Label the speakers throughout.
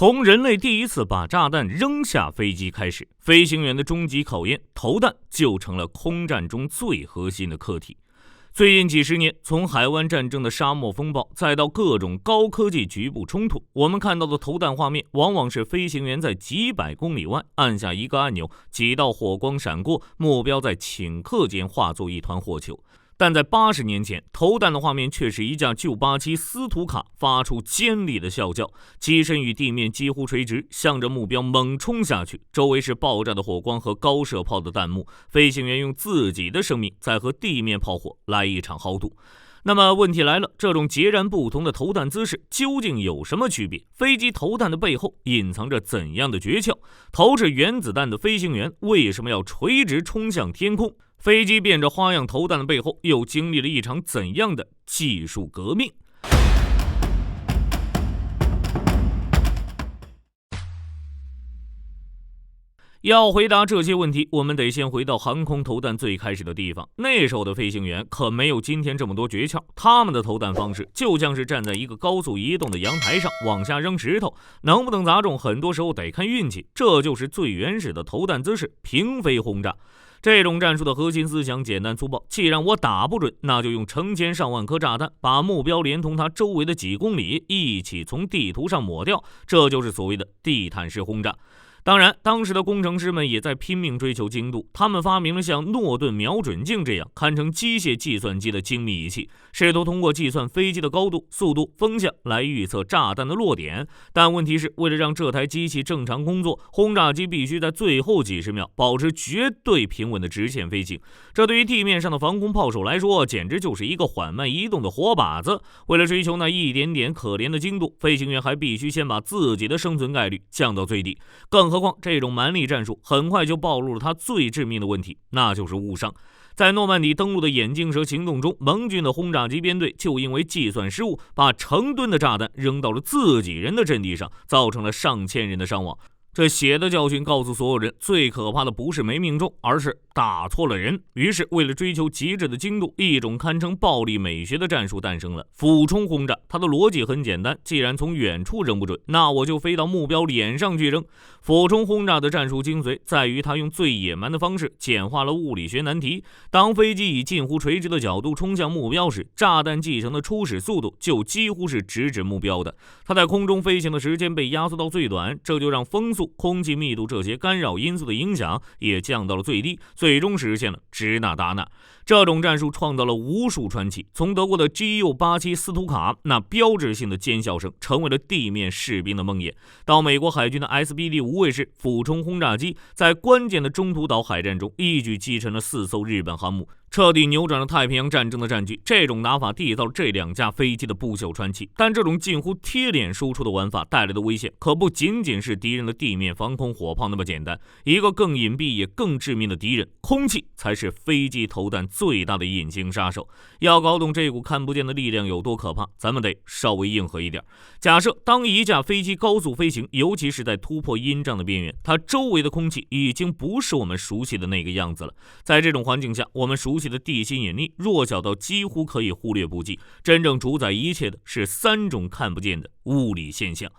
Speaker 1: 从人类第一次把炸弹扔下飞机开始，飞行员的终极考验投弹就成了空战中最核心的课题。最近几十年，从海湾战争的沙漠风暴，再到各种高科技局部冲突，我们看到的投弹画面，往往是飞行员在几百公里外按下一个按钮，几道火光闪过，目标在顷刻间化作一团火球。但在80年前，投弹的画面却是一架旧87斯图卡发出尖利的啸叫，机身与地面几乎垂直，向着目标猛冲下去。周围是爆炸的火光和高射炮的弹幕，飞行员用自己的生命在和地面炮火来一场豪赌。那么问题来了，这种截然不同的投弹姿势究竟有什么区别？飞机投弹的背后隐藏着怎样的诀窍？投掷原子弹的飞行员为什么要垂直冲向天空？飞机变着花样投弹的背后又经历了一场怎样的技术革命？要回答这些问题，我们得先回到航空投弹最开始的地方。那时候的飞行员可没有今天这么多诀窍，他们的投弹方式就像是站在一个高速移动的阳台上往下扔石头，能不能砸中很多时候得看运气。这就是最原始的投弹姿势，平飞轰炸。这种战术的核心思想简单粗暴，既然我打不准，那就用成千上万颗炸弹把目标连同它周围的几公里一起从地图上抹掉，这就是所谓的地毯式轰炸。当然，当时的工程师们也在拼命追求精度，他们发明了像诺顿瞄准镜这样堪称机械计算机的精密仪器，试图通过计算飞机的高度、速度、风向来预测炸弹的落点。但问题是，为了让这台机器正常工作，轰炸机必须在最后几十秒保持绝对平稳的直线飞行，这对于地面上的防空炮手来说简直就是一个缓慢移动的活靶子。为了追求那一点点可怜的精度，飞行员还必须先把自己的生存概率降到最低。更何况这种蛮力战术很快就暴露了它最致命的问题，那就是误伤。在诺曼底登陆的眼镜蛇行动中，盟军的轰炸机编队就因为计算失误，把成吨的炸弹扔到了自己人的阵地上，造成了上千人的伤亡。这血的教训告诉所有人，最可怕的不是没命中，而是打错了人。于是为了追求极致的精度，一种堪称暴力美学的战术诞生了，俯冲轰炸。它的逻辑很简单，既然从远处扔不准，那我就飞到目标脸上去扔。俯冲轰炸的战术精髓在于它用最野蛮的方式简化了物理学难题。当飞机以近乎垂直的角度冲向目标时，炸弹继承的初始速度就几乎是直指目标的，它在空中飞行的时间被压缩到最短，这就让风速、空气密度这些干扰因素的影响也降到了最低，最终实现了指哪打哪。这种战术创造了无数传奇，从德国的 GU-87斯图卡那标志性的尖叫声成为了地面士兵的梦魇，到美国海军的 SBD 无畏式俯冲轰炸机在关键的中途岛海战中一举击沉了4艘日本航母，彻底扭转了太平洋战争的战局。这种打法缔造了这2架飞机的不朽传奇。但这种近乎贴脸输出的玩法带来的危险可不仅仅是敌人的地面防空火炮那么简单，一个更隐蔽也更致命的敌人，空气才是飞机投弹最大的隐形杀手。要搞懂这股看不见的力量有多可怕，咱们得稍微硬核一点。假设当一架飞机高速飞行，尤其是在突破阴障的边缘，它周围的空气已经不是我们熟悉的那个样子了。在这种环境下，我们熟悉的地心引力弱小到几乎可以忽略不计，真正主宰一切的是3种看不见的物理现象。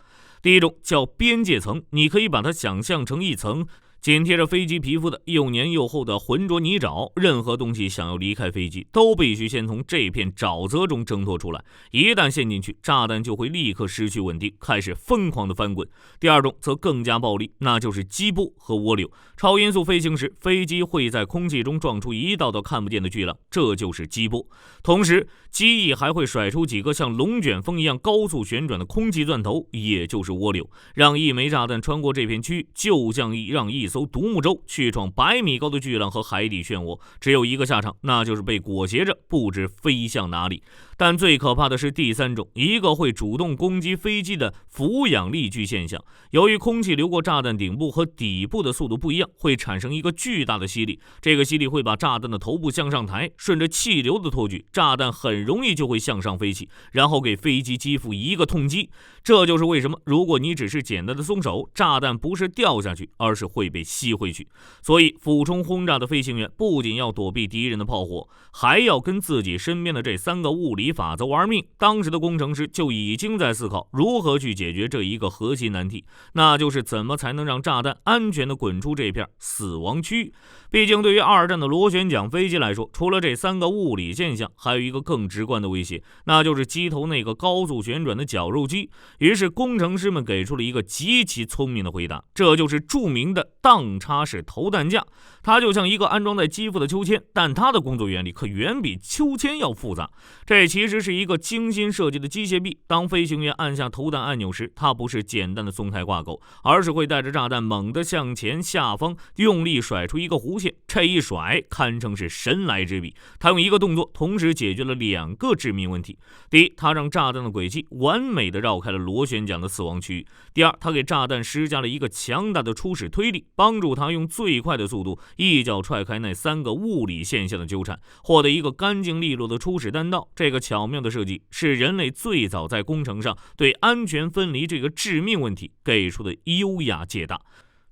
Speaker 1: 第一种叫边界层，你可以把它想象成一层紧贴着飞机皮肤的又黏又厚的浑浊泥沼，任何东西想要离开飞机都必须先从这片沼泽中挣脱出来，一旦陷进去，炸弹就会立刻失去稳定，开始疯狂的翻滚。第二种则更加暴力，那就是激波和涡流。超音速飞行时，飞机会在空气中撞出一道道看不见的巨浪，这就是激波。同时机翼还会甩出几个像龙卷风一样高速旋转的空气钻头，也就是涡流，让一枚炸弹穿过这片区域，就像让一艘独木舟去闯100米高的巨浪和海底漩涡，只有一个下场，那就是被裹挟着不知飞向哪里。但最可怕的是第3种，一个会主动攻击飞机的俯仰力矩现象。由于空气流过炸弹顶部和底部的速度不一样，会产生一个巨大的吸力，这个吸力会把炸弹的头部向上抬，顺着气流的托举，炸弹很容易就会向上飞起，然后给飞机击负一个痛击。这就是为什么如果你只是简单的松手，炸弹不是掉下去，而是会被吸回去。所以俯冲轰炸的飞行员不仅要躲避敌人的炮火，还要跟自己身边的这3个物理理法则玩命，当时的工程师就已经在思考如何去解决这一个核心难题，那就是怎么才能让炸弹安全地滚出这片死亡区域。毕竟对于二战的螺旋桨飞机来说，除了这3个物理现象，还有一个更直观的威胁，那就是机头那个高速旋转的绞肉机。于是工程师们给出了一个极其聪明的回答，这就是著名的荡插式投弹架。它就像一个安装在机腹的秋千，但它的工作原理可远比秋千要复杂。这其实是一个精心设计的机械臂，当飞行员按下投弹按钮时，它不是简单的松开挂钩，而是会带着炸弹猛地向前下方用力甩出一个弧线。这一甩堪称是神来之笔，它用一个动作同时解决了2个致命问题。第一，它让炸弹的轨迹完美地绕开了螺旋桨的死亡区域；第二，它给炸弹施加了一个强大的初始推力，帮助它用最快的速度一脚踹开那3个物理现象的纠缠，获得一个干净利落的初始弹道。这个巧妙的设计是人类最早在工程上对安全分离这个致命问题给出的优雅解答。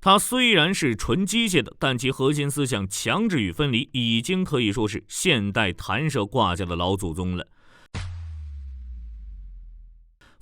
Speaker 1: 它虽然是纯机械的，但其核心思想强制与分离已经可以说是现代弹射挂架的老祖宗了。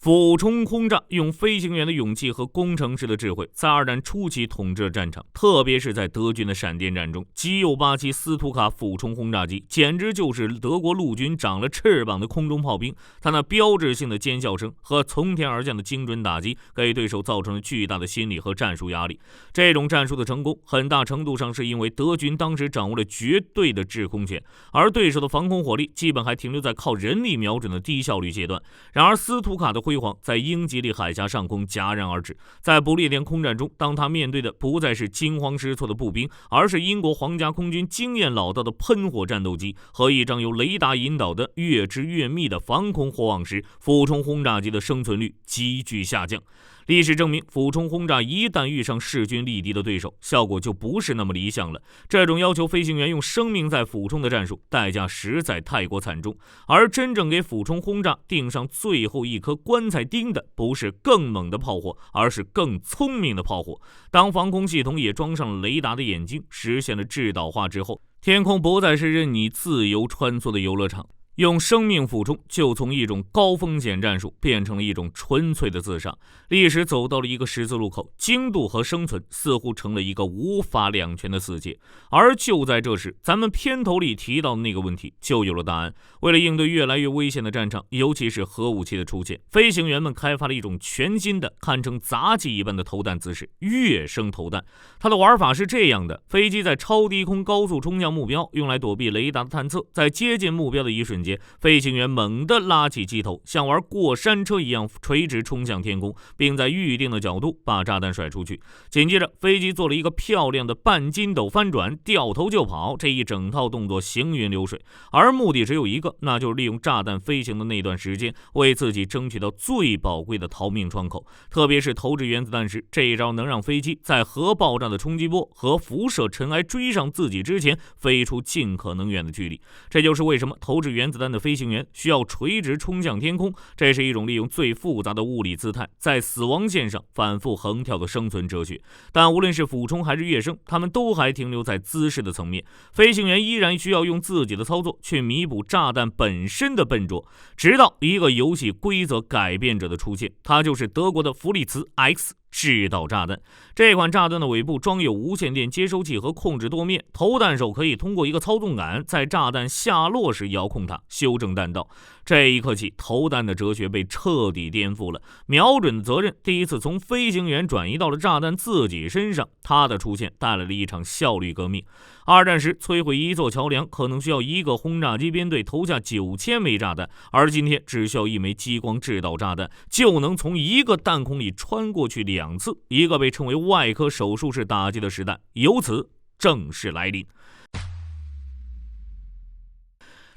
Speaker 1: 俯冲轰炸用飞行员的勇气和工程师的智慧，在二战初期统治了战场，特别是在德军的闪电战中，G-687斯图卡俯冲轰炸机简直就是德国陆军长了翅膀的空中炮兵。它那标志性的尖叫声和从天而降的精准打击，给对手造成了巨大的心理和战术压力。这种战术的成功，很大程度上是因为德军当时掌握了绝对的制空权，而对手的防空火力基本还停留在靠人力瞄准的低效率阶段。然而斯图卡的辉煌在英吉利海峡上空戛然而止。在不列颠空战中，当他面对的不再是惊慌失措的步兵，而是英国皇家空军经验老道的喷火战斗机和一张由雷达引导的越织越密的防空火网时，俯冲轰炸机的生存率急剧下降。历史证明，俯冲轰炸一旦遇上势均力敌的对手，效果就不是那么理想了。这种要求飞行员用生命在俯冲的战术，代价实在太过惨重。而真正给俯冲轰炸钉上最后一颗棺材钉的，不是更猛的炮火，而是更聪明的炮火。当防空系统也装上了雷达的眼睛，实现了制导化之后，天空不再是任你自由穿梭的游乐场。用生命俯冲，就从一种高风险战术变成了一种纯粹的自杀。历史走到了一个十字路口，精度和生存似乎成了一个无法两全的死结。而就在这时，咱们片头里提到的那个问题就有了答案。为了应对越来越危险的战场，尤其是核武器的出现，飞行员们开发了一种全新的堪称杂技一般的投弹姿势——跃升投弹。它的玩法是这样的：飞机在超低空高速冲向目标，用来躲避雷达的探测。在接近目标的一瞬间，飞行员猛地拉起机头，像玩过山车一样垂直冲向天空，并在预定的角度把炸弹甩出去。紧接着，飞机做了一个漂亮的半筋斗翻转，掉头就跑。这一整套动作行云流水，而目的只有一个，那就是利用炸弹飞行的那段时间，为自己争取到最宝贵的逃命窗口。特别是投掷原子弹时，这一招能让飞机在核爆炸的冲击波和辐射尘埃追上自己之前，飞出尽可能远的距离。这就是为什么投掷原子弹的飞行员需要垂直冲向天空，这是一种利用最复杂的物理姿态，在死亡线上反复横跳的生存哲学。但无论是俯冲还是跃升，他们都还停留在姿势的层面，飞行员依然需要用自己的操作去弥补炸弹本身的笨拙。直到一个游戏规则改变者的出现，它就是德国的弗里茨 X制导炸弹。这款炸弹的尾部装有无线电接收器和控制舵面，投弹手可以通过一个操纵杆在炸弹下落时遥控它，修正弹道。这一刻起，投弹的哲学被彻底颠覆了，瞄准的责任第一次从飞行员转移到了炸弹自己身上。它的出现带来了一场效率革命。二战时摧毁一座桥梁可能需要一个轰炸机编队投下9000枚炸弹，而今天只需要一枚激光制导炸弹就能从一个弹孔里穿过去2次。一个被称为外科手术式打击的时代由此正式来临。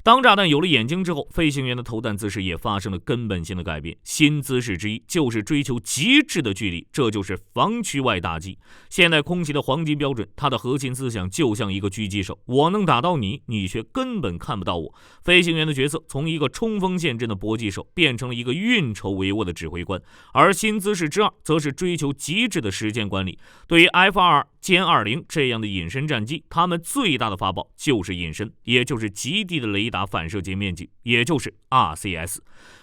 Speaker 1: 当炸弹有了眼睛之后，飞行员的投弹姿势也发生了根本性的改变。新姿势之一就是追求极致的距离，这就是防区外打击。现代空袭的黄金标准，它的核心思想就像一个狙击手，我能打到你，你却根本看不到我。飞行员的角色从一个冲锋陷阵的搏击手变成了一个运筹帷幄的指挥官。而新姿势之二则是追求极致的时间管理。对于 F-22、歼-20这样的隐身战机，他们最大的法宝就是隐身，也就是极低的雷达达反射截面积，也就是 RCS。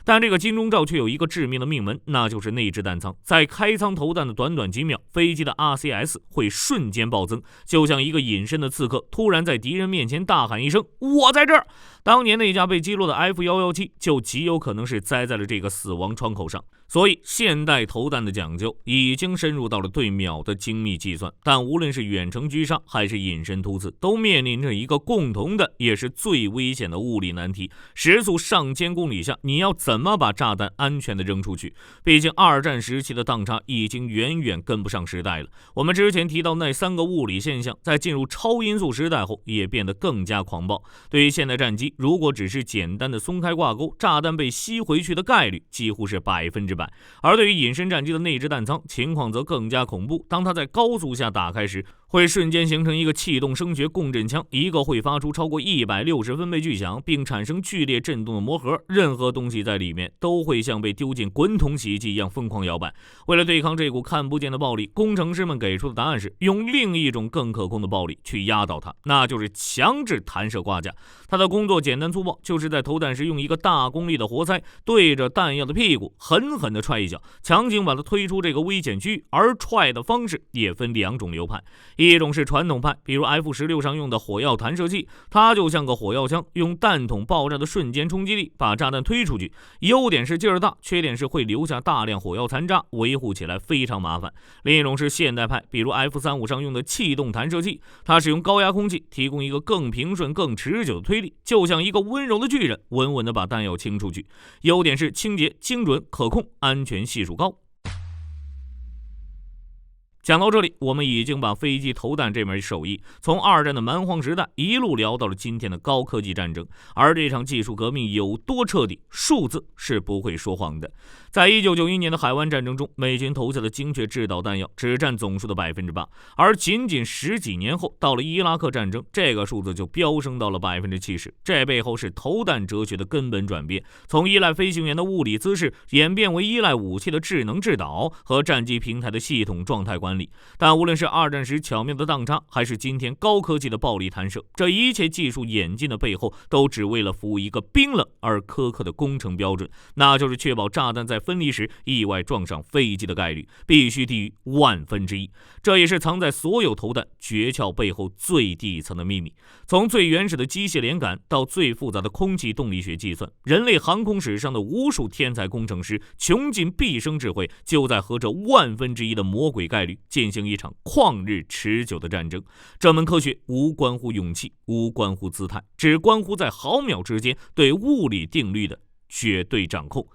Speaker 1: 但这个金钟罩却有一个致命的命门，那就是内置弹仓。在开仓投弹的短短几秒，飞机的 RCS 会瞬间暴增，就像一个隐身的刺客突然在敌人面前大喊一声我在这儿。当年那架被击落的 F117 就极有可能是栽在了这个死亡窗口上。所以现代投弹的讲究已经深入到了对秒的精密计算，但无论是远程狙杀还是隐身突刺，都面临着一个共同的也是最危险的物理难题：时速上千公里下，你要怎么把炸弹安全的扔出去？毕竟二战时期的当差已经远远跟不上时代了。我们之前提到那3个物理现象，在进入超音速时代后也变得更加狂暴。对于现代战机，如果只是简单的松开挂钩，炸弹被吸回去的概率几乎是100%。而对于隐身战机的内置弹仓，情况则更加恐怖。当它在高速下打开时，会瞬间形成一个气动声学共振腔，一个会发出超过160分贝巨响并产生剧烈震动的魔盒，任何东西在里面都会像被丢进滚筒洗衣机一样疯狂摇摆。为了对抗这股看不见的暴力，工程师们给出的答案是用另一种更可控的暴力去压倒它，那就是强制弹射挂架。它的工作简单粗暴，就是在投弹时用一个大功率的活塞对着弹药的屁股狠狠地踹一脚，强行把它推出这个危险区域。而踹的方式也分2种流派，一种是传统派，比如 F-16上用的火药弹射器，它就像个火药枪，用弹筒爆炸的瞬间冲击力把炸弹推出去。优点是劲儿大，缺点是会留下大量火药残渣，维护起来非常麻烦。另一种是现代派，比如 F-35上用的气动弹射器，它使用高压空气提供一个更平顺更持久的推力，就像一个温柔的巨人，稳稳地把弹药清出去。优点是清洁、精准、可控，安全系数高。讲到这里，我们已经把飞机投弹这门手艺从二战的蛮荒时代一路聊到了今天的高科技战争，而这场技术革命有多彻底，数字是不会说谎的。在1991年的海湾战争中，美军投下的精确制导弹药只占总数的 8%， 而仅仅10几年后，到了伊拉克战争，这个数字就飙升到了 70%。 这背后是投弹哲学的根本转变，从依赖飞行员的物理姿势演变为依赖武器的智能制导和战机平台的系统状态管理。但无论是二战时巧妙的当差，还是今天高科技的暴力弹射，这一切技术演进的背后，都只为了服务一个冰冷而苛刻的工程标准，那就是确保炸弹在分离时意外撞上飞机的概率必须低于1/1000。这也是藏在所有投弹诀窍背后最底层的秘密。从最原始的机械连杆到最复杂的空气动力学计算，人类航空史上的无数天才工程师穷尽毕生智慧，就在和这1/1000的魔鬼概率进行一场旷日持久的战争。这门科学无关乎勇气，无关乎姿态，只关乎在毫秒之间对物理定律的绝对掌控。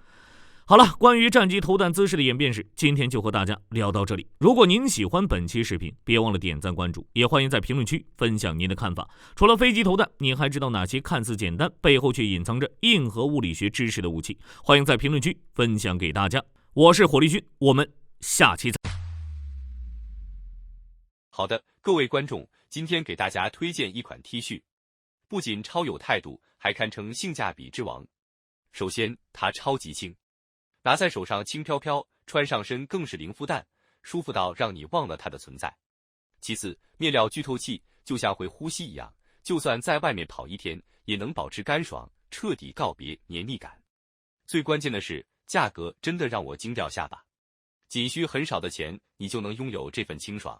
Speaker 1: 好了，关于战机投弹姿势的演变史，今天就和大家聊到这里。如果您喜欢本期视频，别忘了点赞关注，也欢迎在评论区分享您的看法。除了飞机投弹，您还知道哪些看似简单，背后却隐藏着硬核物理学知识的武器？欢迎在评论区分享给大家。我是火力军，我们下期再见。
Speaker 2: 好的，各位观众，今天给大家推荐一款 T 恤，不仅超有态度，还堪称性价比之王。首先，它超级轻，拿在手上轻飘飘，穿上身更是零负担，舒服到让你忘了它的存在。其次，面料具透气，就像会呼吸一样，就算在外面跑1天，也能保持干爽，彻底告别黏腻感。最关键的是，价格真的让我惊掉下巴，仅需很少的钱，你就能拥有这份清爽。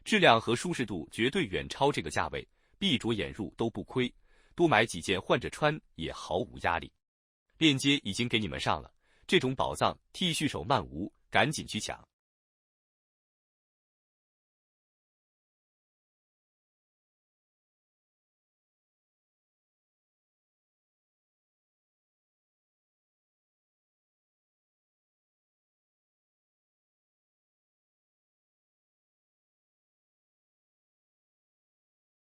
Speaker 2: 质量和舒适度绝对远超这个价位，闭着眼入都不亏，多买几件换着穿也毫无压力。链接已经给你们上了，这种宝藏 T 恤手慢无，赶紧去抢。